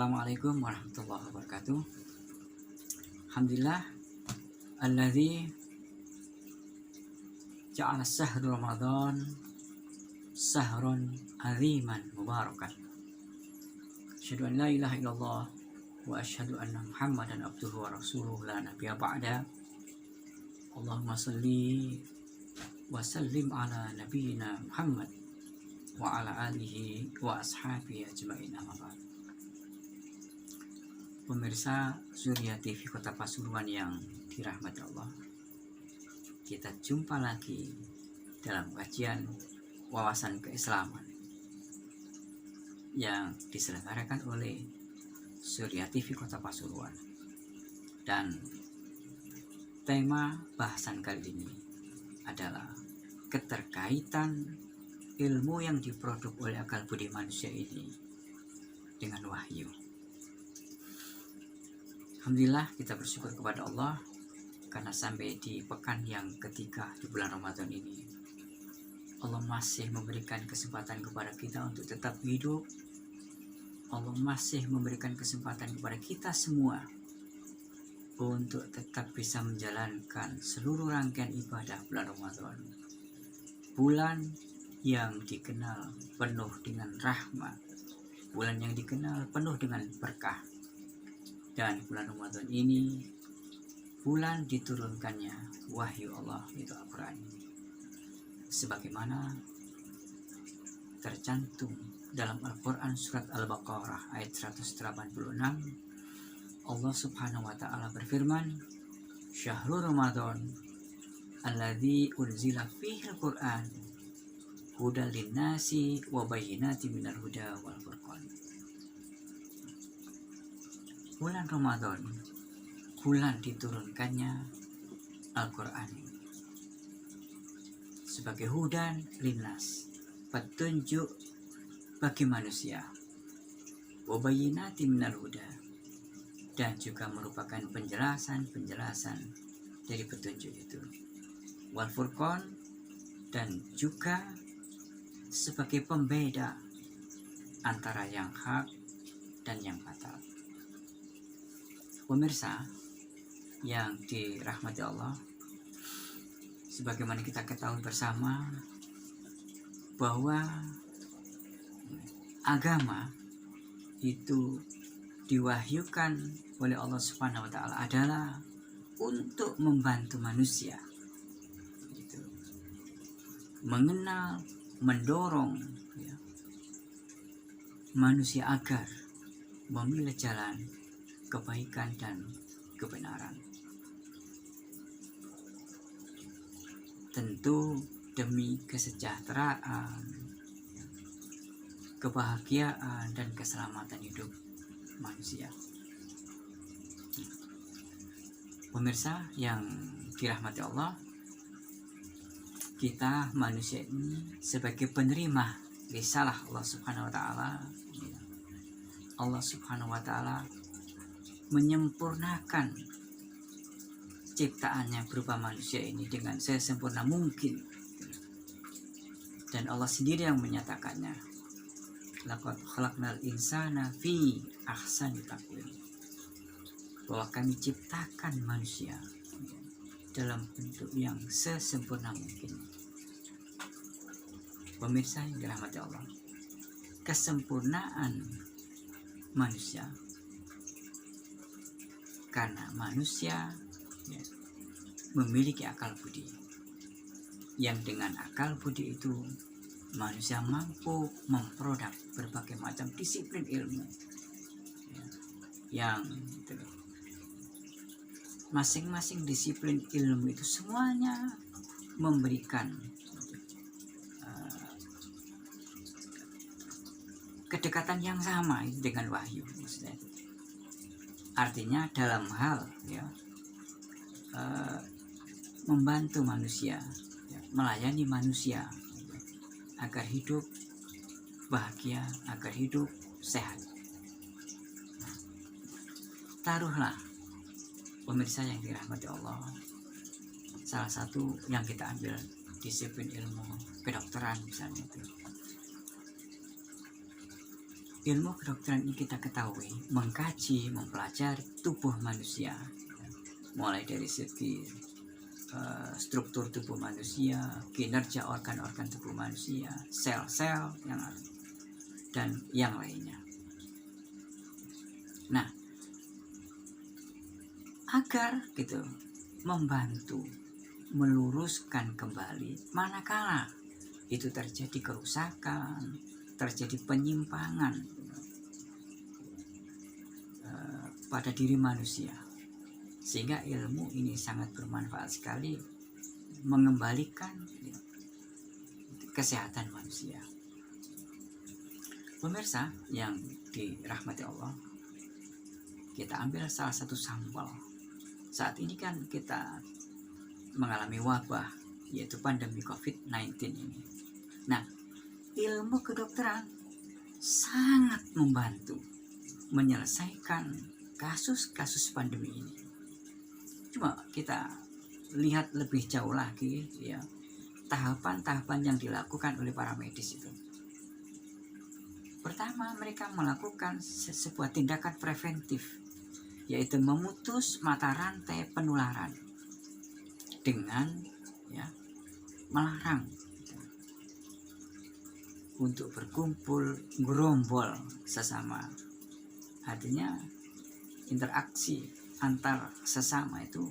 Assalamualaikum warahmatullahi wabarakatuh. Alhamdulillah alladzi ja'ala syahrul Ramadan syahrun aziman mubarakan. Asyhadu an la ilaha illallah wa asyhadu anna Muhammadan abduhu wa rasuluhu la nabiyya ba'da. Allahumma shalli wa sallim ala nabiyyina Muhammad wa ala alihi wa ashabihi ajma'in, amma ba'd. Pemirsa Surya TV Kota Pasuruan yang dirahmati Allah, kita jumpa lagi dalam kajian wawasan keislaman yang diselenggarakan oleh Surya TV Kota Pasuruan. Dan tema bahasan kali ini adalah keterkaitan ilmu yang diproduk oleh akal budi manusia ini dengan wahyu. Alhamdulillah, kita bersyukur kepada Allah karena sampai di pekan yang ketiga di bulan Ramadan ini, Allah masih memberikan kesempatan kepada kita untuk tetap hidup. Allah masih memberikan kesempatan kepada kita semua untuk tetap bisa menjalankan seluruh rangkaian ibadah bulan Ramadan. Bulan yang dikenal penuh dengan rahmat, bulan yang dikenal penuh dengan berkah. Dan bulan Ramadan ini bulan diturunkannya wahyu Allah, itu Al-Quran, sebagaimana tercantum dalam Al-Quran surat Al-Baqarah ayat 186. Allah subhanahu wa ta'ala berfirman, Syahrul Ramadan alladzi unzila fihi al-Quran hudal linnasi wa bayyinatin minal huda wal furqan. Bulan Ramadan, bulan diturunkannya Al-Quran sebagai hudan linnas, petunjuk bagi manusia, wa bayyinatin minal huda, dan juga merupakan penjelasan dari petunjuk itu, wal furqan, dan juga sebagai pembeda antara yang hak dan yang batal. Pemirsa yang dirahmati Allah, sebagaimana kita ketahui bersama bahwa agama itu diwahyukan oleh Allah Subhanahu wa ta'ala adalah untuk membantu manusia, gitu, mengenal, mendorong manusia agar memilih jalan kebaikan dan kebenaran. Tentu demi kesejahteraan, kebahagiaan, dan keselamatan hidup manusia. Pemirsa yang dirahmati Allah, kita manusia ini sebagai penerima risalah Allah Subhanahu wa ta'ala, Allah Subhanahu wa ta'ala menyempurnakan ciptaannya berupa manusia ini dengan sesempurna mungkin. Dan Allah sendiri yang menyatakannya, laqad khalaqnal insana fi ahsani taqwim, bahwa kami ciptakan manusia dalam bentuk yang sesempurna mungkin. Pemirsa yang dirahmati Allah, kesempurnaan manusia karena manusia memiliki akal budi, yang dengan akal budi itu manusia mampu memproduk berbagai macam disiplin ilmu, yang masing-masing disiplin ilmu itu semuanya memberikan kedekatan yang sama dengan wahyu, maksudnya. Artinya dalam hal membantu manusia, melayani manusia agar hidup bahagia, agar hidup sehat. Taruhlah pemirsa yang dirahmati Allah, salah satu yang kita ambil disiplin ilmu kedokteran misalnya itu, ilmu kedokteran ini kita ketahui mengkaji, mempelajari tubuh manusia, mulai dari segi struktur tubuh manusia, kinerja organ-organ tubuh manusia, sel-sel yang ada, dan yang lainnya. Nah, agar gitu membantu meluruskan kembali manakala itu terjadi kerusakan, terjadi penyimpangan pada diri manusia, sehingga ilmu ini sangat bermanfaat sekali mengembalikan kesehatan manusia. Pemirsa yang dirahmati Allah, kita ambil salah satu sampel. Saat ini kan kita mengalami wabah, yaitu pandemi COVID-19 ini. Nah, ilmu kedokteran sangat membantu menyelesaikan kasus-kasus pandemi ini. Cuma kita lihat lebih jauh lagi ya, tahapan-tahapan yang dilakukan oleh para medis itu. Pertama, mereka melakukan sebuah tindakan preventif, yaitu memutus mata rantai penularan dengan ya melarang untuk berkumpul, gerombol sesama. Artinya interaksi antar sesama itu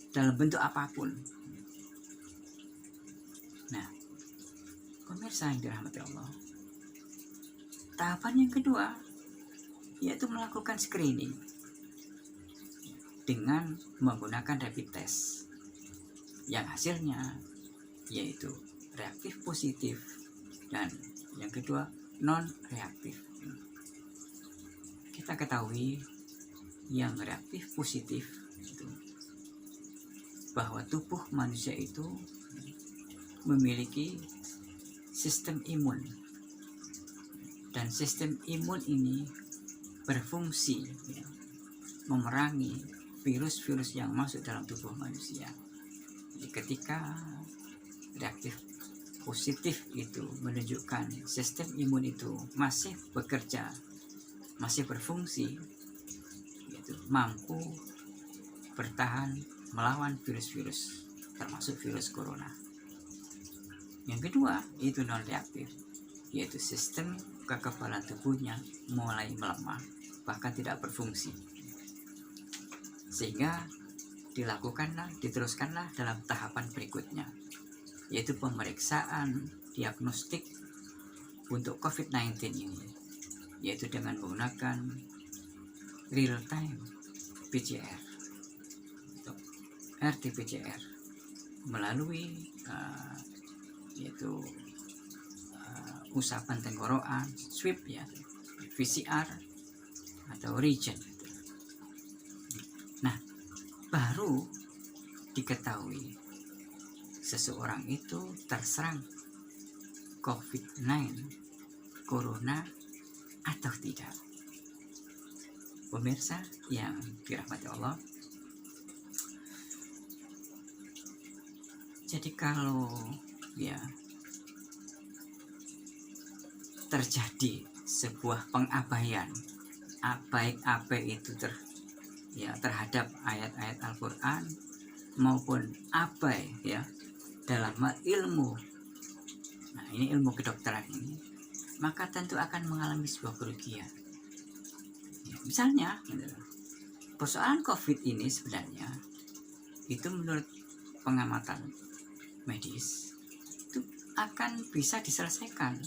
dalam bentuk apapun. Nah, pemirsa yang dirahmati Allah, tahapan yang kedua yaitu melakukan screening dengan menggunakan rapid test yang hasilnya yaitu reaktif positif dan yang kedua non reaktif. Kita ketahui yang reaktif positif itu bahwa tubuh manusia itu memiliki sistem imun, dan sistem imun ini berfungsi ya, memerangi virus-virus yang masuk dalam tubuh manusia. Jadi ketika reaktif positif itu menunjukkan sistem imun itu masih bekerja, masih berfungsi, yaitu mampu bertahan melawan virus-virus termasuk virus corona. Yang kedua itu non reaktif, yaitu sistem kekebalan tubuhnya mulai melemah, bahkan tidak berfungsi, sehingga diteruskanlah dalam tahapan berikutnya, yaitu pemeriksaan diagnostik untuk COVID-19 ini, yaitu dengan menggunakan real time PCR atau RT-PCR melalui yaitu usapan tenggorokan, swab ya, PCR atau reagent. Nah, baru diketahui seseorang itu terserang COVID-19, corona atau tidak. Pemirsa yang dirahmati Allah, jadi kalau ya terjadi sebuah pengabaian baik itu terhadap ayat-ayat Al-Quran maupun abai ya dalam ilmu, nah ini ilmu kedokteran ini, maka tentu akan mengalami sebuah kerugian ya, misalnya persoalan COVID ini sebenarnya itu menurut pengamatan medis itu akan bisa diselesaikan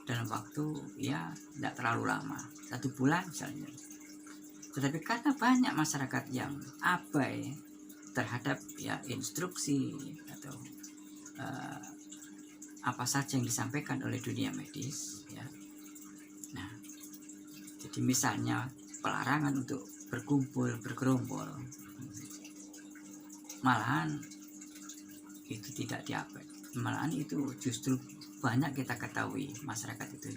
dalam waktu ya tidak terlalu lama, 1 bulan misalnya. Tetapi karena banyak masyarakat yang abai terhadap ya instruksi atau apa saja yang disampaikan oleh dunia medis ya. Nah, jadi misalnya pelarangan untuk berkumpul, bergerombol, malahan itu tidak diabai, malahan itu justru banyak kita ketahui masyarakat itu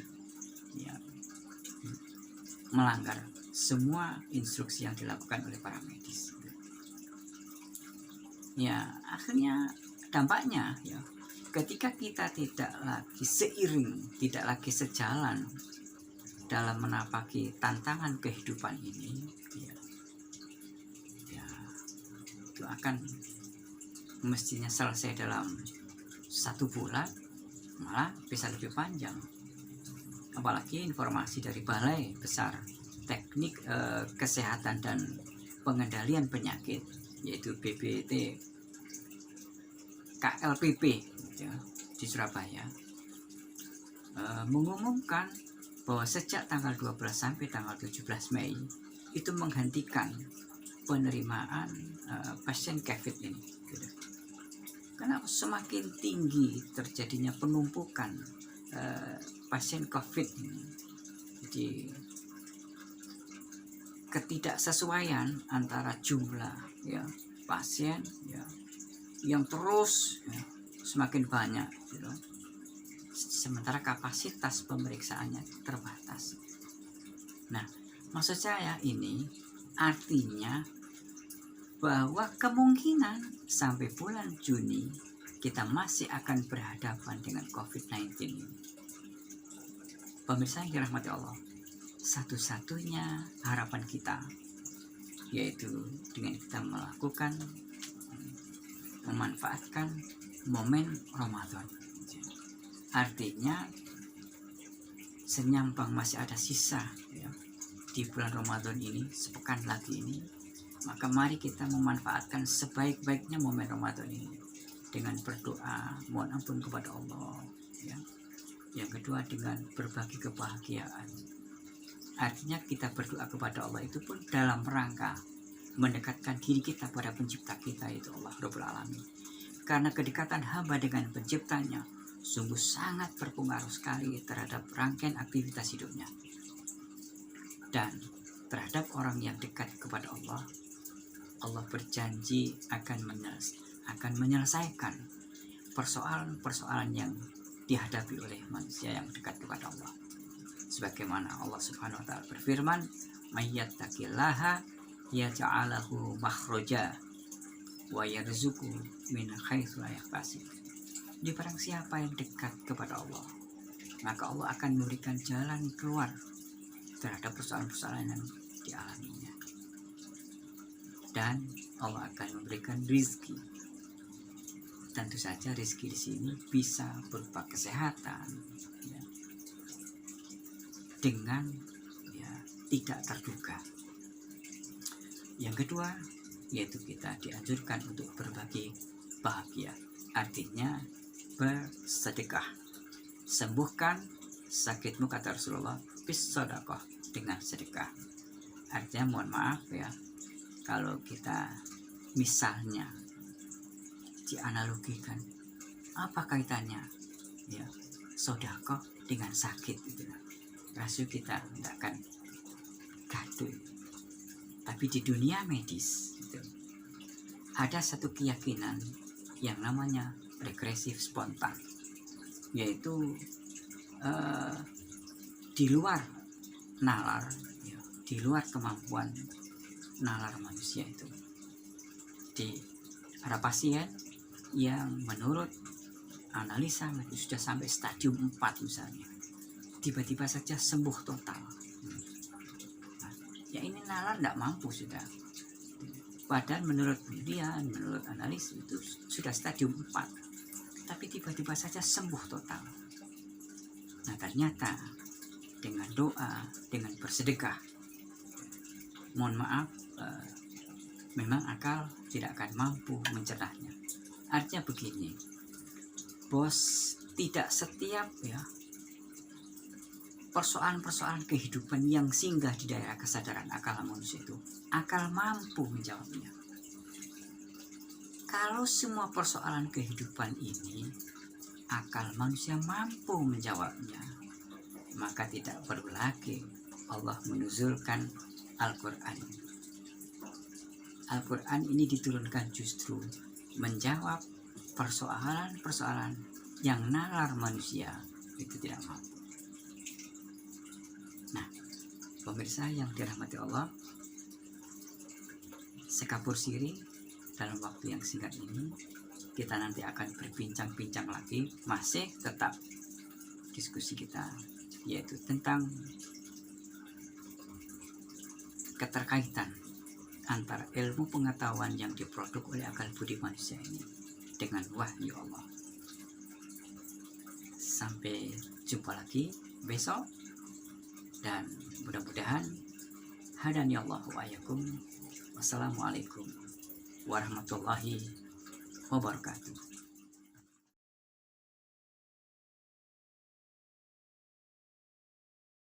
ya melanggar semua instruksi yang dilakukan oleh para medis. Ya akhirnya dampaknya ya ketika kita tidak lagi seiring, tidak lagi sejalan dalam menapaki tantangan kehidupan ini, ya itu akan mestinya selesai dalam 1 bulan, malah bisa lebih panjang. Apalagi informasi dari Balai Besar Teknik Kesehatan dan Pengendalian Penyakit, yaitu BPT KLPP ya, di Surabaya, mengumumkan bahwa sejak tanggal 12 sampai tanggal 17 Mei itu menghentikan penerimaan pasien COVID ini gitu. Karena semakin tinggi terjadinya penumpukan pasien COVID ini, jadi ketidaksesuaian antara jumlah ya pasien ya yang terus ya, semakin banyak gitu. Sementara kapasitas pemeriksaannya terbatas. Nah, maksud saya ini artinya bahwa kemungkinan sampai bulan Juni kita masih akan berhadapan dengan COVID-19 ini. Pemirsa yang dirahmati Allah, satu-satunya harapan kita yaitu dengan kita memanfaatkan momen Ramadan. Artinya senyampang masih ada sisa ya, di bulan Ramadan ini, sepekan lagi ini, maka mari kita memanfaatkan sebaik-baiknya momen Ramadan ini dengan berdoa mohon ampun kepada Allah ya. Yang kedua dengan berbagi kebahagiaan. Artinya kita berdoa kepada Allah itu pun dalam rangka mendekatkan diri kita pada pencipta kita, yaitu Allah Rabbul Alamin. Karena kedekatan hamba dengan penciptanya sungguh sangat berpengaruh sekali terhadap rangkaian aktivitas hidupnya. Dan terhadap orang yang dekat kepada Allah, Allah berjanji akan menyelesaikan persoalan-persoalan yang dihadapi oleh manusia yang dekat kepada Allah. Sebagaimana Allah Subhanahu wa taala berfirman, "Mayyattaqillaha yaj'alahu makhraja wa yarzuqhu min haitsu la yahtasib." Di barang siapa yang dekat kepada Allah, maka Allah akan memberikan jalan keluar terhadap persoalan-persoalan yang dialaminya. Dan Allah akan memberikan rizki. Tentu saja rizki di sini bisa berupa kesehatan ya, dengan ya, tidak terduga. Yang kedua, yaitu kita dianjurkan untuk berbagi bahagia. Artinya bersedekah. Sembuhkan sakitmu, kata Rasulullah, bis-shadaqah, dengan sedekah. Artinya mohon maaf ya, kalau kita misalnya dianalogikan, apa kaitannya ya sedekah dengan sakit gitu. Rasul kita tidak akan gaduh. Tapi di dunia medis gitu, ada satu keyakinan yang namanya regresif spontan, yaitu di luar nalar ya, di luar kemampuan nalar manusia itu. Ada pasien yang menurut analisa sudah sampai stadium 4 misalnya, tiba-tiba saja sembuh total. Ya ini nalar tidak mampu sudah. Padahal menurut dia, menurut analis itu sudah stadium 4. Tapi tiba-tiba saja sembuh total. Nah ternyata dengan doa, dengan bersedekah, mohon maaf, memang akal tidak akan mampu mencernahnya. Artinya begini, bos, tidak setiap ya persoalan-persoalan kehidupan yang singgah di daerah kesadaran akal manusia itu akal mampu menjawabnya. Kalau semua persoalan kehidupan ini akal manusia mampu menjawabnya, maka tidak perlu lagi Allah menuzulkan Al-Quran. Al-Quran ini diturunkan justru menjawab persoalan-persoalan yang nalar manusia itu tidak mampu. Nah, pemirsa yang dirahmati Allah, sekapur siri dalam waktu yang singkat ini kita nanti akan berbincang-bincang lagi, masih tetap diskusi kita, yaitu tentang keterkaitan antara ilmu pengetahuan yang diproduk oleh akal budi manusia ini dengan wahyu Allah. Sampai jumpa lagi besok, dan mudah-mudahan hadani Allah wa iyyakum. Wassalamualaikum warahmatullahi wabarakatuh.